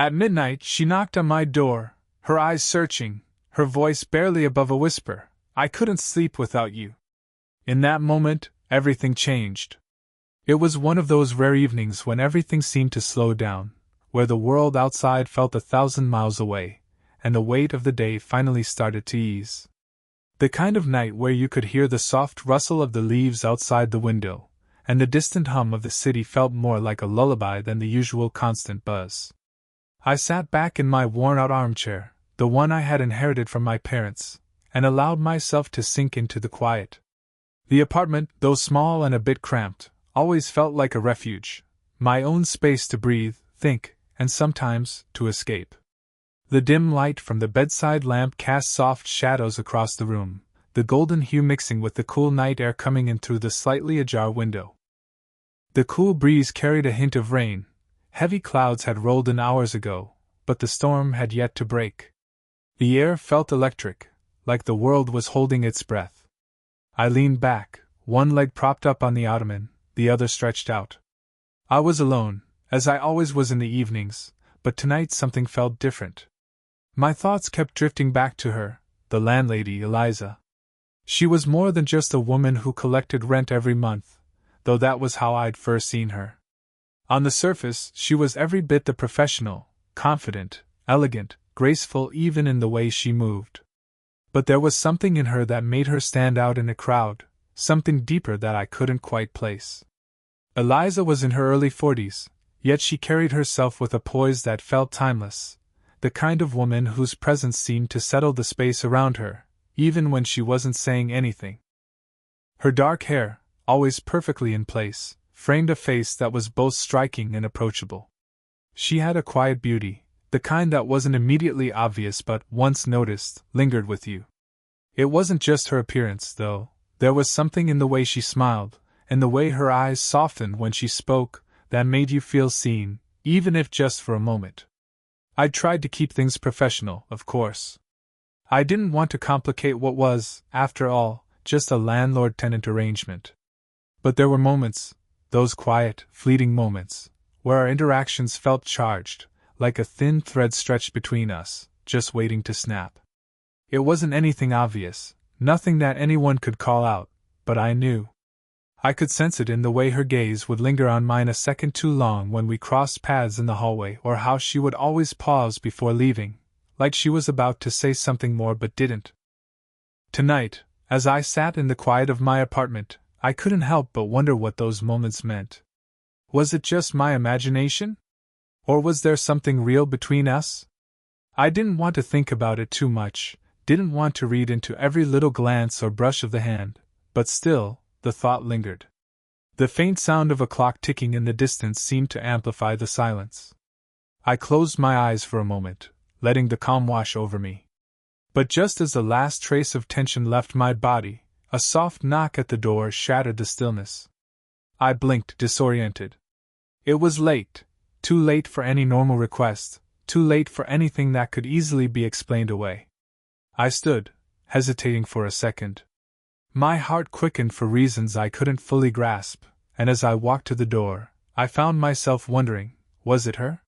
At midnight, she knocked on my door, her eyes searching, her voice barely above a whisper. I couldn't sleep without you. In that moment, everything changed. It was one of those rare evenings when everything seemed to slow down, where the world outside felt 1,000 miles away, and the weight of the day finally started to ease. The kind of night where you could hear the soft rustle of the leaves outside the window, and the distant hum of the city felt more like a lullaby than the usual constant buzz. I sat back in my worn-out armchair, the one I had inherited from my parents, and allowed myself to sink into the quiet. The apartment, though small and a bit cramped, always felt like a refuge, my own space to breathe, think, and sometimes to escape. The dim light from the bedside lamp cast soft shadows across the room, the golden hue mixing with the cool night air coming in through the slightly ajar window. The cool breeze carried a hint of rain. Heavy clouds had rolled in hours ago, but the storm had yet to break. The air felt electric, like the world was holding its breath. I leaned back, one leg propped up on the ottoman, the other stretched out. I was alone, as I always was in the evenings, but tonight something felt different. My thoughts kept drifting back to her, the landlady, Eliza. She was more than just a woman who collected rent every month, though that was how I'd first seen her. On the surface, she was every bit the professional, confident, elegant, graceful even in the way she moved. But there was something in her that made her stand out in a crowd, something deeper that I couldn't quite place. Eliza was in her early 40s, yet she carried herself with a poise that felt timeless, the kind of woman whose presence seemed to settle the space around her, even when she wasn't saying anything. Her dark hair, always perfectly in place, framed a face that was both striking and approachable. She had a quiet beauty, the kind that wasn't immediately obvious but, once noticed, lingered with you. It wasn't just her appearance, though. There was something in the way she smiled, and the way her eyes softened when she spoke, that made you feel seen, even if just for a moment. I tried to keep things professional, of course. I didn't want to complicate what was, after all, just a landlord-tenant arrangement. But there were moments, those quiet, fleeting moments, where our interactions felt charged, like a thin thread stretched between us, just waiting to snap. It wasn't anything obvious, nothing that anyone could call out, but I knew. I could sense it in the way her gaze would linger on mine a second too long when we crossed paths in the hallway, or how she would always pause before leaving, like she was about to say something more but didn't. Tonight, as I sat in the quiet of my apartment, I couldn't help but wonder what those moments meant. Was it just my imagination? Or was there something real between us? I didn't want to think about it too much, didn't want to read into every little glance or brush of the hand, but still, the thought lingered. The faint sound of a clock ticking in the distance seemed to amplify the silence. I closed my eyes for a moment, letting the calm wash over me. But just as the last trace of tension left my body, a soft knock at the door shattered the stillness. I blinked, disoriented. It was late, too late for any normal request, too late for anything that could easily be explained away. I stood, hesitating for a second. My heart quickened for reasons I couldn't fully grasp, and as I walked to the door, I found myself wondering, was it her?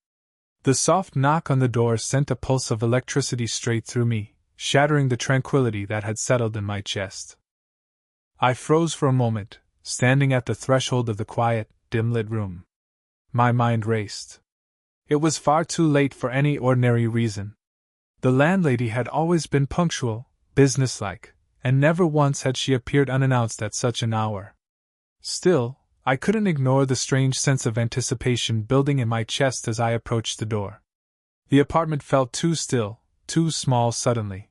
The soft knock on the door sent a pulse of electricity straight through me, shattering the tranquility that had settled in my chest. I froze for a moment, standing at the threshold of the quiet, dim-lit room. My mind raced. It was far too late for any ordinary reason. The landlady had always been punctual, businesslike, and never once had she appeared unannounced at such an hour. Still, I couldn't ignore the strange sense of anticipation building in my chest as I approached the door. The apartment felt too still, too small suddenly.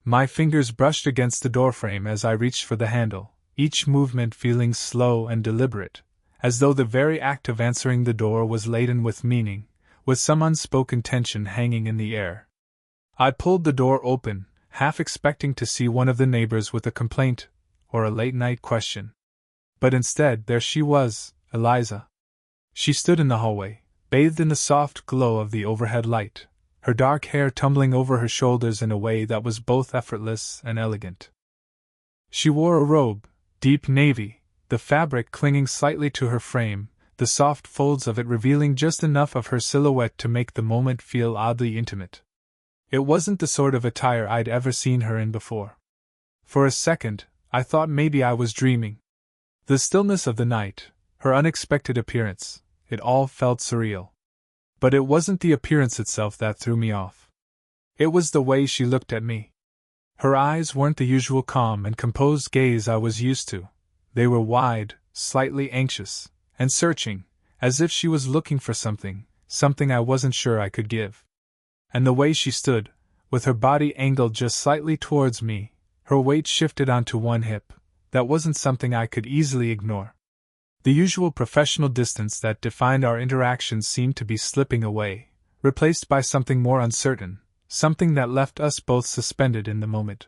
My fingers brushed against the doorframe as I reached for the handle, each movement feeling slow and deliberate, as though the very act of answering the door was laden with meaning, with some unspoken tension hanging in the air. I pulled the door open, half expecting to see one of the neighbors with a complaint, or a late-night question. But instead, there she was, Eliza. She stood in the hallway, bathed in the soft glow of the overhead light, her dark hair tumbling over her shoulders in a way that was both effortless and elegant. She wore a robe, deep navy, the fabric clinging slightly to her frame, the soft folds of it revealing just enough of her silhouette to make the moment feel oddly intimate. It wasn't the sort of attire I'd ever seen her in before. For a second, I thought maybe I was dreaming. The stillness of the night, her unexpected appearance, it all felt surreal. But it wasn't the appearance itself that threw me off. It was the way she looked at me. Her eyes weren't the usual calm and composed gaze I was used to. They were wide, slightly anxious, and searching, as if she was looking for something I wasn't sure I could give. And the way she stood, with her body angled just slightly towards me, her weight shifted onto one hip, that wasn't something I could easily ignore. The usual professional distance that defined our interactions seemed to be slipping away, replaced by something more uncertain, something that left us both suspended in the moment.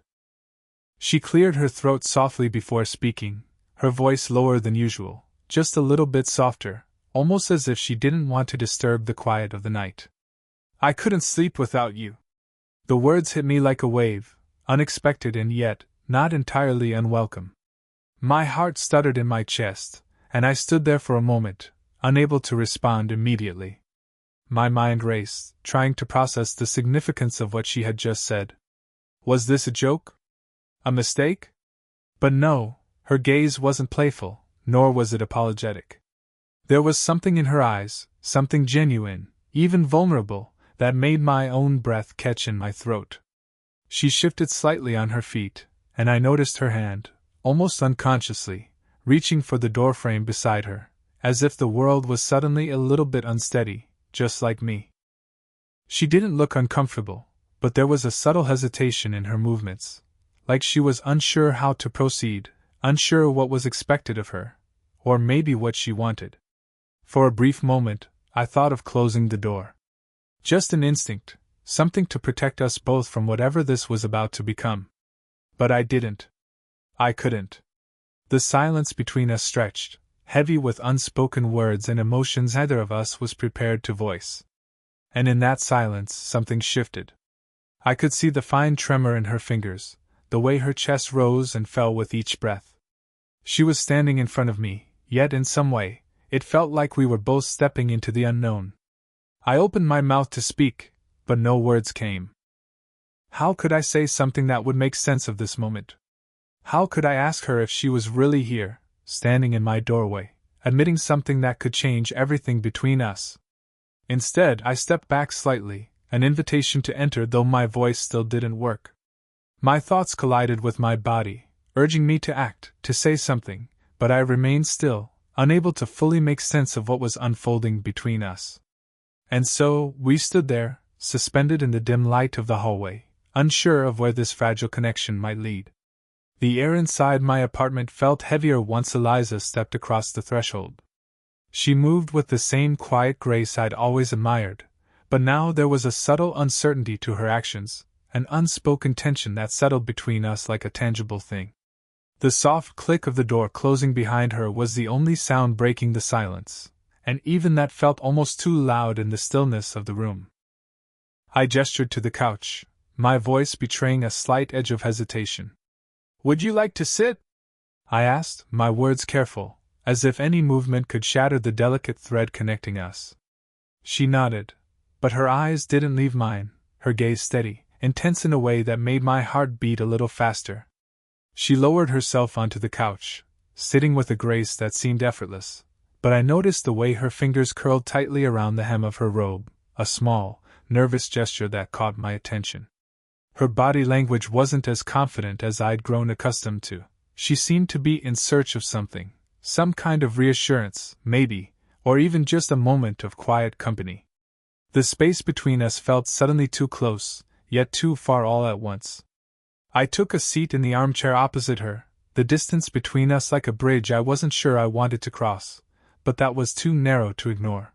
She cleared her throat softly before speaking, her voice lower than usual, just a little bit softer, almost as if she didn't want to disturb the quiet of the night. "I couldn't sleep without you." The words hit me like a wave, unexpected and yet not entirely unwelcome. My heart stuttered in my chest, and I stood there for a moment, unable to respond immediately. My mind raced, trying to process the significance of what she had just said. Was this a joke? A mistake? But no, her gaze wasn't playful, nor was it apologetic. There was something in her eyes, something genuine, even vulnerable, that made my own breath catch in my throat. She shifted slightly on her feet, and I noticed her hand, almost unconsciously, reaching for the doorframe beside her, as if the world was suddenly a little bit unsteady, just like me. She didn't look uncomfortable, but there was a subtle hesitation in her movements, like she was unsure how to proceed, unsure what was expected of her, or maybe what she wanted. For a brief moment, I thought of closing the door. Just an instinct, something to protect us both from whatever this was about to become. But I didn't. I couldn't. The silence between us stretched, heavy with unspoken words and emotions neither of us was prepared to voice. And in that silence, something shifted. I could see the fine tremor in her fingers, the way her chest rose and fell with each breath. She was standing in front of me, yet in some way, it felt like we were both stepping into the unknown. I opened my mouth to speak, but no words came. How could I say something that would make sense of this moment? How could I ask her if she was really here, standing in my doorway, admitting something that could change everything between us? Instead, I stepped back slightly, an invitation to enter though my voice still didn't work. My thoughts collided with my body, urging me to act, to say something, but I remained still, unable to fully make sense of what was unfolding between us. And so, we stood there, suspended in the dim light of the hallway, unsure of where this fragile connection might lead. The air inside my apartment felt heavier once Eliza stepped across the threshold. She moved with the same quiet grace I'd always admired, but now there was a subtle uncertainty to her actions, an unspoken tension that settled between us like a tangible thing. The soft click of the door closing behind her was the only sound breaking the silence, and even that felt almost too loud in the stillness of the room. I gestured to the couch, my voice betraying a slight edge of hesitation. "Would you like to sit?" I asked, my words careful, as if any movement could shatter the delicate thread connecting us. She nodded, but her eyes didn't leave mine, her gaze steady, intense in a way that made my heart beat a little faster. She lowered herself onto the couch, sitting with a grace that seemed effortless, but I noticed the way her fingers curled tightly around the hem of her robe, a small, nervous gesture that caught my attention. Her body language wasn't as confident as I'd grown accustomed to. She seemed to be in search of something, some kind of reassurance, maybe, or even just a moment of quiet company. The space between us felt suddenly too close, yet too far all at once. I took a seat in the armchair opposite her, the distance between us like a bridge I wasn't sure I wanted to cross, but that was too narrow to ignore.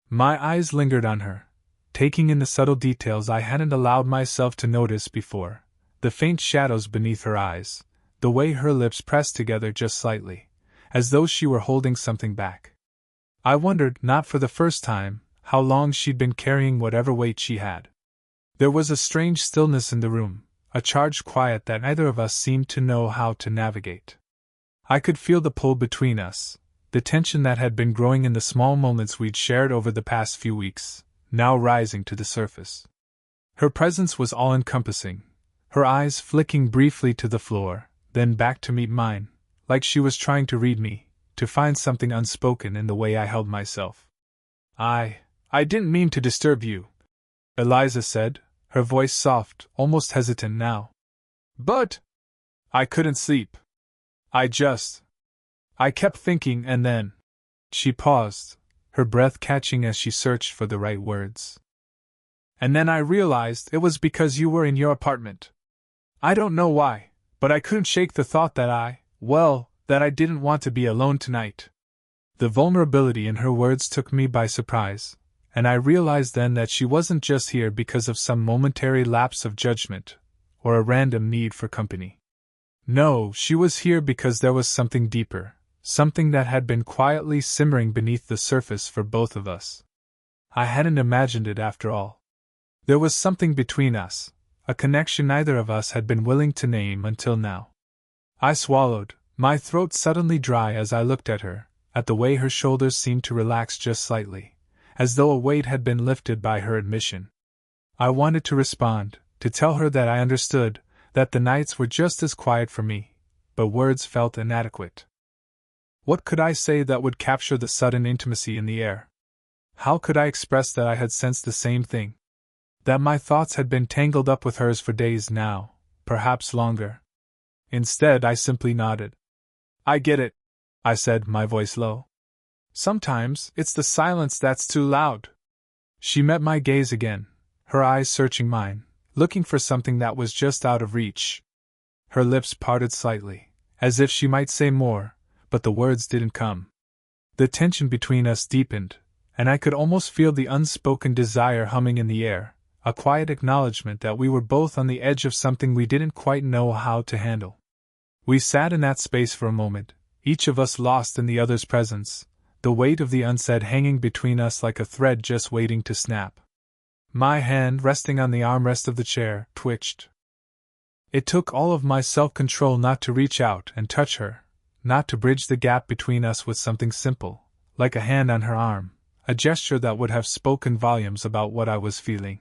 My eyes lingered on her, taking in the subtle details I hadn't allowed myself to notice before, the faint shadows beneath her eyes, the way her lips pressed together just slightly, as though she were holding something back. I wondered, not for the first time, how long she'd been carrying whatever weight she had. There was a strange stillness in the room, a charged quiet that neither of us seemed to know how to navigate. I could feel the pull between us, the tension that had been growing in the small moments we'd shared over the past few weeks, now rising to the surface. Her presence was all-encompassing, her eyes flicking briefly to the floor, then back to meet mine, like she was trying to read me, to find something unspoken in the way I held myself. I didn't mean to disturb you," Eliza said, her voice soft, almost hesitant now. "But I couldn't sleep. I kept thinking, and then—" She paused, her breath catching as she searched for the right words. "And then I realized it was because you were in your apartment. I don't know why, but I couldn't shake the thought that I didn't want to be alone tonight." The vulnerability in her words took me by surprise, and I realized then that she wasn't just here because of some momentary lapse of judgment, or a random need for company. No, she was here because there was something deeper, something that had been quietly simmering beneath the surface for both of us. I hadn't imagined it after all. There was something between us, a connection neither of us had been willing to name until now. I swallowed, my throat suddenly dry as I looked at her, at the way her shoulders seemed to relax just slightly, as though a weight had been lifted by her admission. I wanted to respond, to tell her that I understood, that the nights were just as quiet for me, but words felt inadequate. What could I say that would capture the sudden intimacy in the air? How could I express that I had sensed the same thing? That my thoughts had been tangled up with hers for days now, perhaps longer? Instead, I simply nodded. "I get it," I said, my voice low. "Sometimes it's the silence that's too loud." She met my gaze again, her eyes searching mine, looking for something that was just out of reach. Her lips parted slightly, as if she might say more, but the words didn't come. The tension between us deepened, and I could almost feel the unspoken desire humming in the air, a quiet acknowledgement that we were both on the edge of something we didn't quite know how to handle. We sat in that space for a moment, each of us lost in the other's presence, the weight of the unsaid hanging between us like a thread just waiting to snap. My hand, resting on the armrest of the chair, twitched. It took all of my self-control not to reach out and touch her, not to bridge the gap between us with something simple, like a hand on her arm, a gesture that would have spoken volumes about what I was feeling.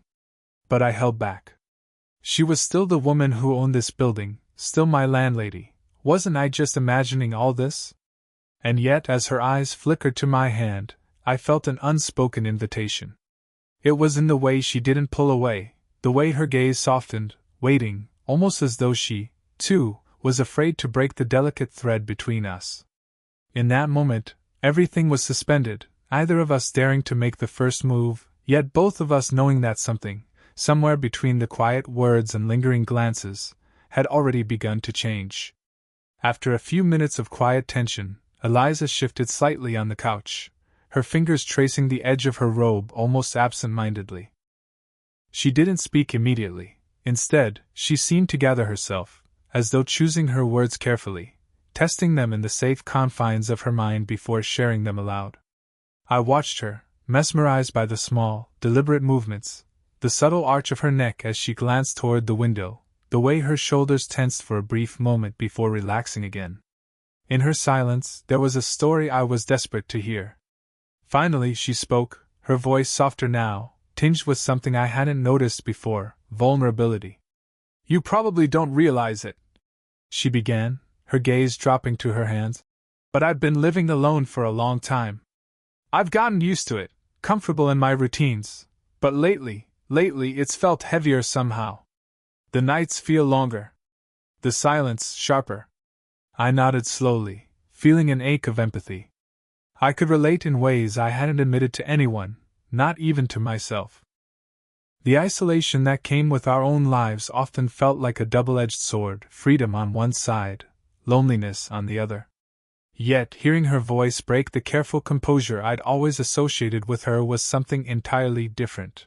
But I held back. She was still the woman who owned this building, still my landlady. Wasn't I just imagining all this? And yet, as her eyes flickered to my hand, I felt an unspoken invitation. It was in the way she didn't pull away, the way her gaze softened, waiting, almost as though she, too, was afraid to break the delicate thread between us. In that moment, everything was suspended, neither of us daring to make the first move, yet both of us knowing that something, somewhere between the quiet words and lingering glances, had already begun to change. After a few minutes of quiet tension, Eliza shifted slightly on the couch, her fingers tracing the edge of her robe almost absent-mindedly. She didn't speak immediately. Instead, she seemed to gather herself, as though choosing her words carefully, testing them in the safe confines of her mind before sharing them aloud. I watched her, mesmerized by the small, deliberate movements, the subtle arch of her neck as she glanced toward the window, the way her shoulders tensed for a brief moment before relaxing again. In her silence, there was a story I was desperate to hear. Finally, she spoke, her voice softer now, tinged with something I hadn't noticed before, vulnerability. "You probably don't realize it," she began, her gaze dropping to her hands, "but I've been living alone for a long time. I've gotten used to it, comfortable in my routines, but lately it's felt heavier somehow. The nights feel longer. The silence sharper." I nodded slowly, feeling an ache of empathy. I could relate in ways I hadn't admitted to anyone, not even to myself. The isolation that came with our own lives often felt like a double-edged sword, freedom on one side, loneliness on the other. Yet, hearing her voice break the careful composure I'd always associated with her was something entirely different.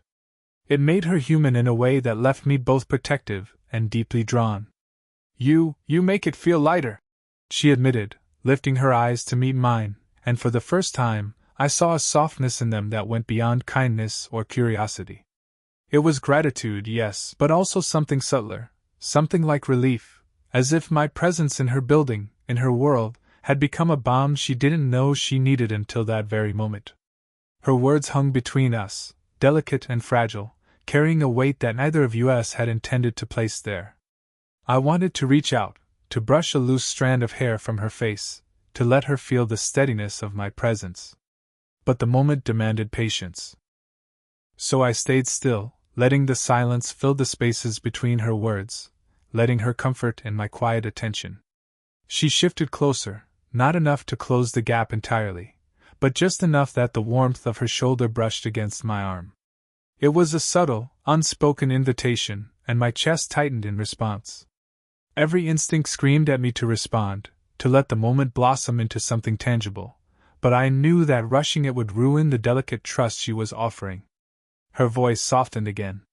It made her human in a way that left me both protective and deeply drawn. You make it feel lighter," she admitted, lifting her eyes to meet mine, and for the first time, I saw a softness in them that went beyond kindness or curiosity. It was gratitude, yes, but also something subtler, something like relief, as if my presence in her building, in her world, had become a bomb she didn't know she needed until that very moment. Her words hung between us, delicate and fragile, carrying a weight that neither of us had intended to place there. I wanted to reach out, to brush a loose strand of hair from her face, to let her feel the steadiness of my presence. But the moment demanded patience. So I stayed still, letting the silence fill the spaces between her words, letting her comfort in my quiet attention. She shifted closer, not enough to close the gap entirely, but just enough that the warmth of her shoulder brushed against my arm. It was a subtle, unspoken invitation, and my chest tightened in response. Every instinct screamed at me to respond, to let the moment blossom into something tangible, but I knew that rushing it would ruin the delicate trust she was offering. Her voice softened again.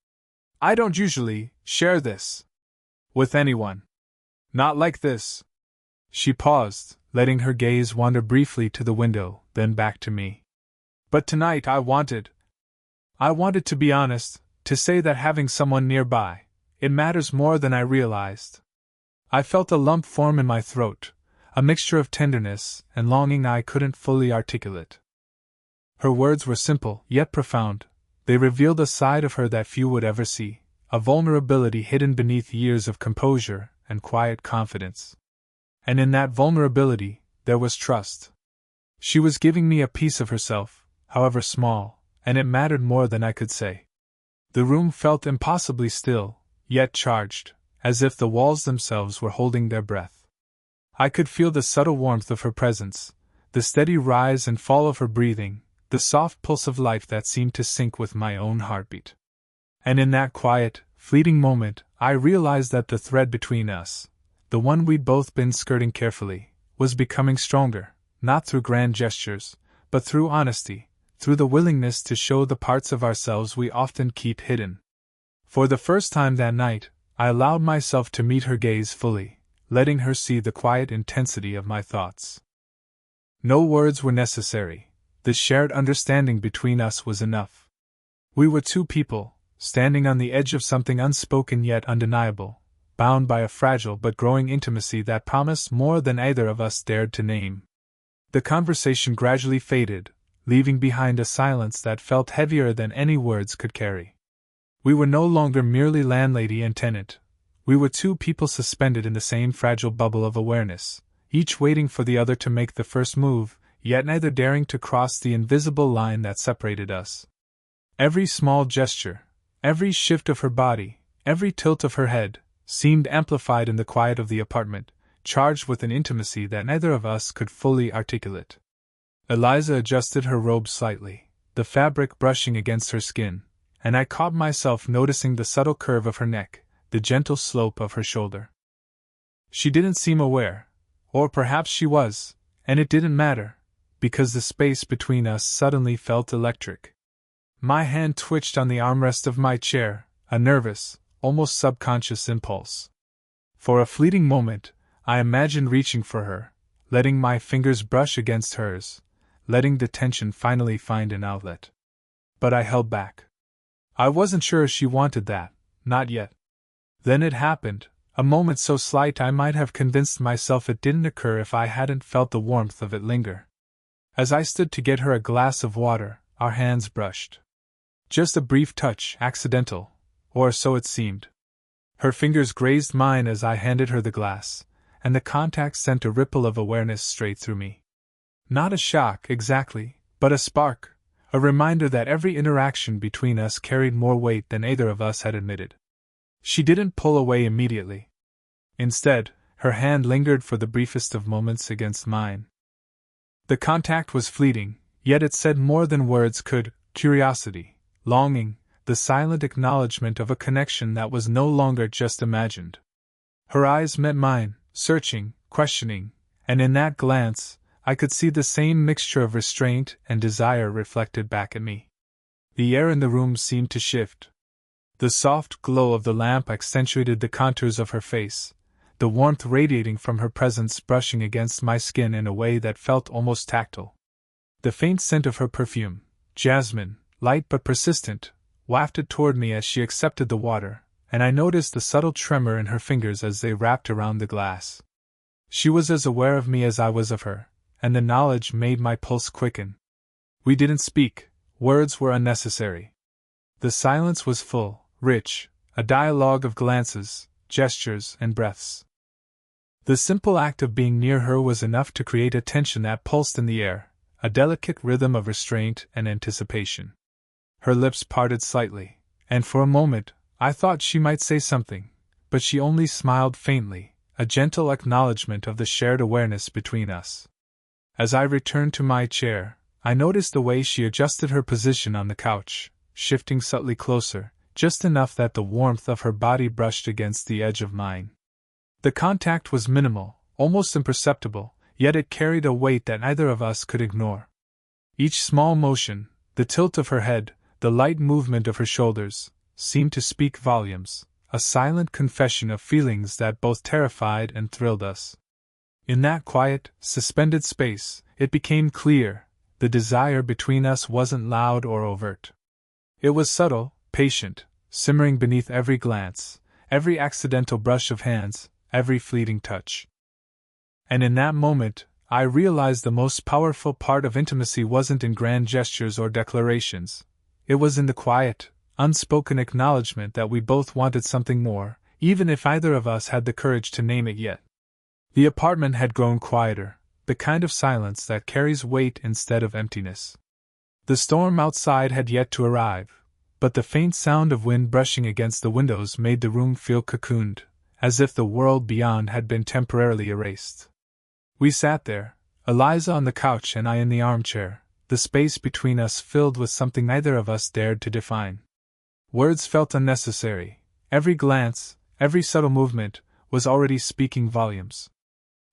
I don't usually share this with anyone. Not like this. She paused, letting her gaze wander briefly to the window, then back to me. But tonight I wanted to be honest, to say that having someone nearby, it matters more than I realized. I felt a lump form in my throat, a mixture of tenderness and longing I couldn't fully articulate. Her words were simple, yet profound. They revealed a side of her that few would ever see, a vulnerability hidden beneath years of composure and quiet confidence. And in that vulnerability, there was trust. She was giving me a piece of herself, however small, and it mattered more than I could say. The room felt impossibly still, yet charged, as if the walls themselves were holding their breath. I could feel the subtle warmth of her presence, the steady rise and fall of her breathing, the soft pulse of life that seemed to sync with my own heartbeat. And in that quiet, fleeting moment, I realized that the thread between us, the one we'd both been skirting carefully, was becoming stronger, not through grand gestures, but through honesty, through the willingness to show the parts of ourselves we often keep hidden. For the first time that night, I allowed myself to meet her gaze fully, letting her see the quiet intensity of my thoughts. No words were necessary. The shared understanding between us was enough. We were two people, standing on the edge of something unspoken yet undeniable, bound by a fragile but growing intimacy that promised more than either of us dared to name. The conversation gradually faded, leaving behind a silence that felt heavier than any words could carry. We were no longer merely landlady and tenant. We were two people suspended in the same fragile bubble of awareness, each waiting for the other to make the first move, yet neither daring to cross the invisible line that separated us. Every small gesture, every shift of her body, every tilt of her head, seemed amplified in the quiet of the apartment, charged with an intimacy that neither of us could fully articulate. Eliza adjusted her robe slightly, the fabric brushing against her skin, and I caught myself noticing the subtle curve of her neck, the gentle slope of her shoulder. She didn't seem aware, or perhaps she was, and it didn't matter, because the space between us suddenly felt electric. My hand twitched on the armrest of my chair, a nervous, almost subconscious impulse. For a fleeting moment, I imagined reaching for her, letting my fingers brush against hers, letting the tension finally find an outlet. But I held back. I wasn't sure she wanted that, not yet. Then it happened, a moment so slight I might have convinced myself it didn't occur if I hadn't felt the warmth of it linger. As I stood to get her a glass of water, our hands brushed. Just a brief touch, accidental, or so it seemed. Her fingers grazed mine as I handed her the glass, and the contact sent a ripple of awareness straight through me. Not a shock, exactly, but a spark, a reminder that every interaction between us carried more weight than either of us had admitted. She didn't pull away immediately. Instead, her hand lingered for the briefest of moments against mine. The contact was fleeting, yet it said more than words could: curiosity, longing, the silent acknowledgement of a connection that was no longer just imagined. Her eyes met mine, searching, questioning, and in that glance, I could see the same mixture of restraint and desire reflected back at me. The air in the room seemed to shift. The soft glow of the lamp accentuated the contours of her face, the warmth radiating from her presence brushing against my skin in a way that felt almost tactile. The faint scent of her perfume, jasmine, light but persistent, wafted toward me as she accepted the water, and I noticed the subtle tremor in her fingers as they wrapped around the glass. She was as aware of me as I was of her, and the knowledge made my pulse quicken. We didn't speak, words were unnecessary. The silence was full, rich, a dialogue of glances, gestures, and breaths. The simple act of being near her was enough to create a tension that pulsed in the air, a delicate rhythm of restraint and anticipation. Her lips parted slightly, and for a moment I thought she might say something, but she only smiled faintly, a gentle acknowledgement of the shared awareness between us. As I returned to my chair, I noticed the way she adjusted her position on the couch, shifting subtly closer, just enough that the warmth of her body brushed against the edge of mine. The contact was minimal, almost imperceptible, yet it carried a weight that neither of us could ignore. Each small motion, the tilt of her head, the light movement of her shoulders, seemed to speak volumes, a silent confession of feelings that both terrified and thrilled us. In that quiet, suspended space, it became clear, the desire between us wasn't loud or overt. It was subtle, patient, simmering beneath every glance, every accidental brush of hands, every fleeting touch. And in that moment, I realized the most powerful part of intimacy wasn't in grand gestures or declarations. It was in the quiet, unspoken acknowledgement that we both wanted something more, even if either of us had the courage to name it yet. The apartment had grown quieter, the kind of silence that carries weight instead of emptiness. The storm outside had yet to arrive, but the faint sound of wind brushing against the windows made the room feel cocooned, as if the world beyond had been temporarily erased. We sat there, Eliza on the couch and I in the armchair, the space between us filled with something neither of us dared to define. Words felt unnecessary. Every glance, every subtle movement, was already speaking volumes.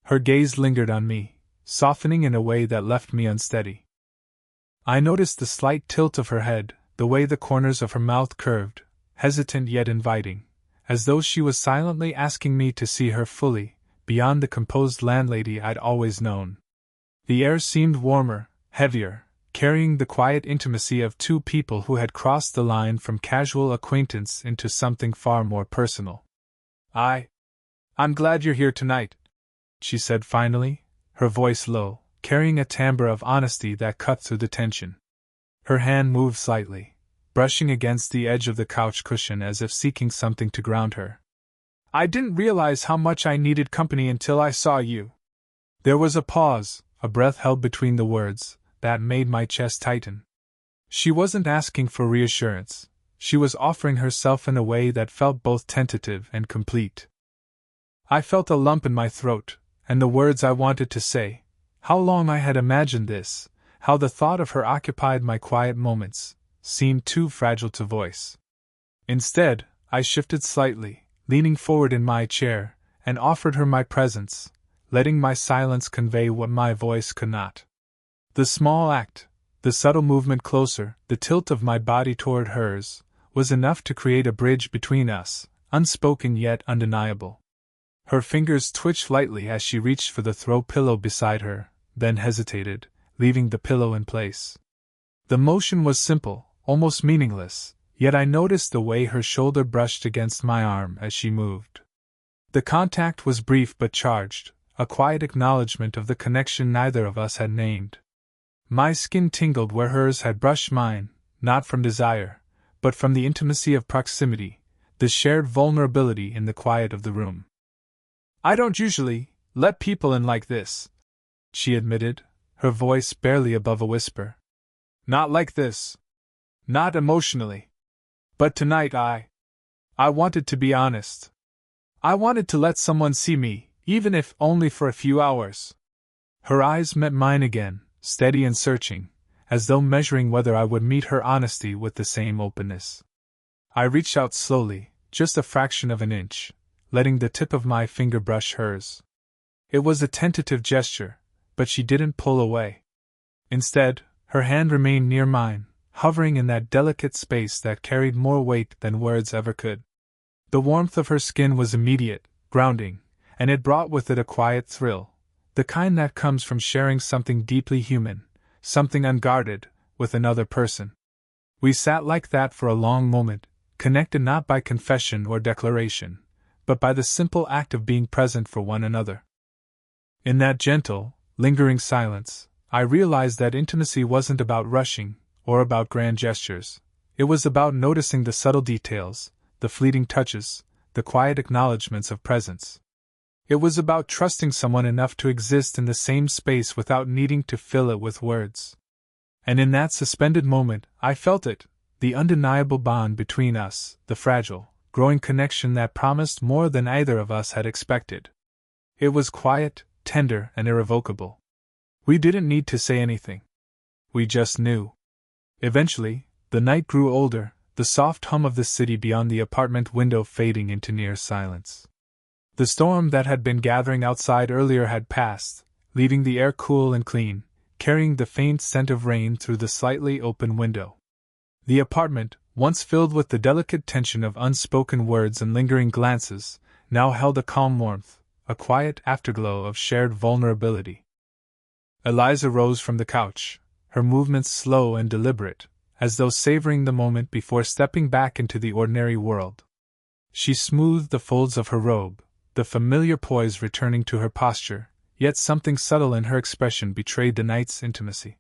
Her gaze lingered on me, softening in a way that left me unsteady. I noticed the slight tilt of her head, the way the corners of her mouth curved, hesitant yet inviting, as though she was silently asking me to see her fully, beyond the composed landlady I'd always known. The air seemed warmer, heavier, carrying the quiet intimacy of two people who had crossed the line from casual acquaintance into something far more personal. I'm glad you're here tonight, she said finally, her voice low, carrying a timbre of honesty that cut through the tension. Her hand moved slightly, brushing against the edge of the couch cushion as if seeking something to ground her. I didn't realize how much I needed company until I saw you. There was a pause, a breath held between the words, that made my chest tighten. She wasn't asking for reassurance, she was offering herself in a way that felt both tentative and complete. I felt a lump in my throat, and the words I wanted to say, how long I had imagined this, how the thought of her occupied my quiet moments, seemed too fragile to voice. Instead, I shifted slightly, leaning forward in my chair, and offered her my presence, letting my silence convey what my voice could not. The small act, the subtle movement closer, the tilt of my body toward hers, was enough to create a bridge between us, unspoken yet undeniable. Her fingers twitched lightly as she reached for the throw pillow beside her, then hesitated, leaving the pillow in place. The motion was simple, almost meaningless, yet I noticed the way her shoulder brushed against my arm as she moved. The contact was brief but charged, a quiet acknowledgement of the connection neither of us had named. My skin tingled where hers had brushed mine, not from desire, but from the intimacy of proximity, the shared vulnerability in the quiet of the room. I don't usually let people in like this, she admitted, her voice barely above a whisper. Not like this. Not emotionally. But tonight I wanted to be honest. I wanted to let someone see me, even if only for a few hours. Her eyes met mine again, steady and searching, as though measuring whether I would meet her honesty with the same openness. I reached out slowly, just a fraction of an inch, letting the tip of my finger brush hers. It was a tentative gesture, but she didn't pull away. Instead, her hand remained near mine, hovering in that delicate space that carried more weight than words ever could. The warmth of her skin was immediate, grounding, and it brought with it a quiet thrill, the kind that comes from sharing something deeply human, something unguarded, with another person. We sat like that for a long moment, connected not by confession or declaration, but by the simple act of being present for one another. In that gentle, lingering silence, I realized that intimacy wasn't about rushing, or about grand gestures. It was about noticing the subtle details, the fleeting touches, the quiet acknowledgments of presence. It was about trusting someone enough to exist in the same space without needing to fill it with words. And in that suspended moment, I felt it, the undeniable bond between us, the fragile, growing connection that promised more than either of us had expected. It was quiet, tender, and irrevocable. We didn't need to say anything. We just knew. Eventually, the night grew older, the soft hum of the city beyond the apartment window fading into near silence. The storm that had been gathering outside earlier had passed, leaving the air cool and clean, carrying the faint scent of rain through the slightly open window. The apartment, once filled with the delicate tension of unspoken words and lingering glances, now held a calm warmth, a quiet afterglow of shared vulnerability. Eliza rose from the couch, her movements slow and deliberate, as though savoring the moment before stepping back into the ordinary world. She smoothed the folds of her robe, the familiar poise returning to her posture, yet something subtle in her expression betrayed the night's intimacy.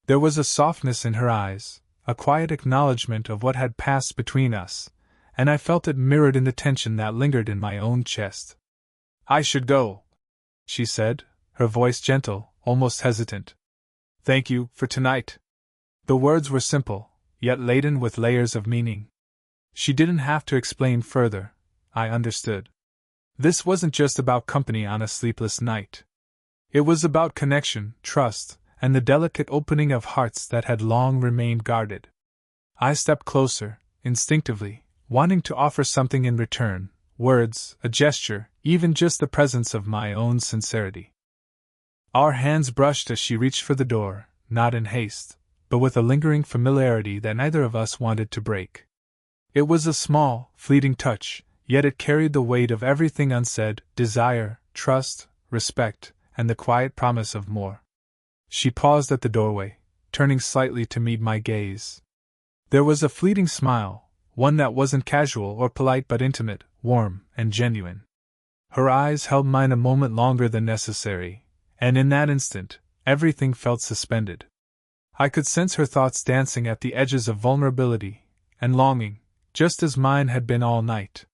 There was a softness in her eyes, a quiet acknowledgement of what had passed between us, and I felt it mirrored in the tension that lingered in my own chest. "I should go," she said, her voice gentle, almost hesitant. "Thank you for tonight." The words were simple, yet laden with layers of meaning. She didn't have to explain further. I understood. This wasn't just about company on a sleepless night. It was about connection, trust, and the delicate opening of hearts that had long remained guarded. I stepped closer, instinctively, wanting to offer something in return, words, a gesture, even just the presence of my own sincerity. Our hands brushed as she reached for the door, not in haste, but with a lingering familiarity that neither of us wanted to break. It was a small, fleeting touch, yet it carried the weight of everything unsaid: desire, trust, respect, and the quiet promise of more. She paused at the doorway, turning slightly to meet my gaze. There was a fleeting smile, one that wasn't casual or polite but intimate, warm, and genuine. Her eyes held mine a moment longer than necessary, and in that instant, everything felt suspended. I could sense her thoughts dancing at the edges of vulnerability and longing, just as mine had been all night.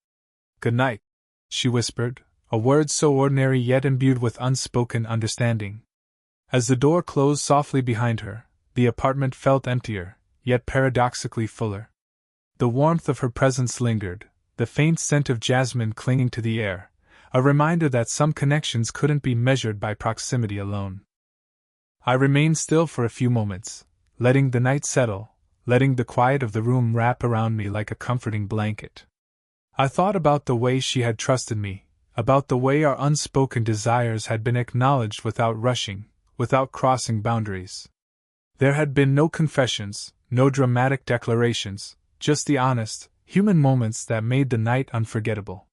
"Good night," she whispered, a word so ordinary yet imbued with unspoken understanding. As the door closed softly behind her, the apartment felt emptier, yet paradoxically fuller. The warmth of her presence lingered, the faint scent of jasmine clinging to the air, a reminder that some connections couldn't be measured by proximity alone. I remained still for a few moments, letting the night settle, letting the quiet of the room wrap around me like a comforting blanket. I thought about the way she had trusted me, about the way our unspoken desires had been acknowledged without rushing, without crossing boundaries. There had been no confessions, no dramatic declarations, just the honest, human moments that made the night unforgettable.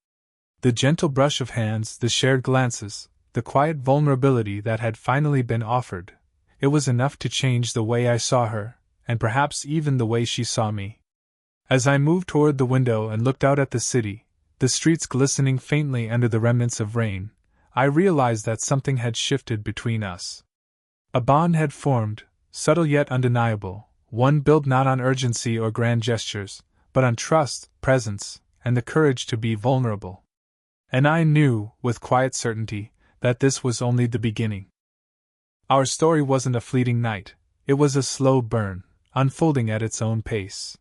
The gentle brush of hands, the shared glances, the quiet vulnerability that had finally been offered, it was enough to change the way I saw her, and perhaps even the way she saw me. As I moved toward the window and looked out at the city, the streets glistening faintly under the remnants of rain, I realized that something had shifted between us. A bond had formed, subtle yet undeniable, one built not on urgency or grand gestures, but on trust, presence, and the courage to be vulnerable. And I knew, with quiet certainty, that this was only the beginning. Our story wasn't a fleeting night, it was a slow burn, unfolding at its own pace.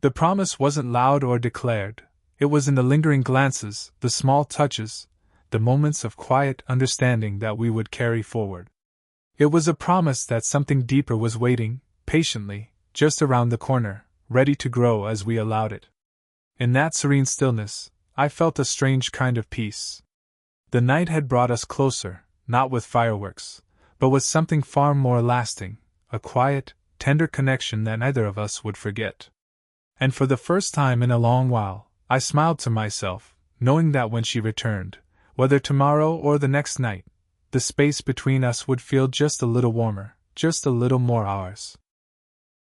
The promise wasn't loud or declared, it was in the lingering glances, the small touches, the moments of quiet understanding that we would carry forward. It was a promise that something deeper was waiting, patiently, just around the corner, ready to grow as we allowed it. In that serene stillness, I felt a strange kind of peace. The night had brought us closer, not with fireworks, but with something far more lasting, a quiet, tender connection that neither of us would forget. And for the first time in a long while, I smiled to myself, knowing that when she returned, whether tomorrow or the next night, the space between us would feel just a little warmer, just a little more ours.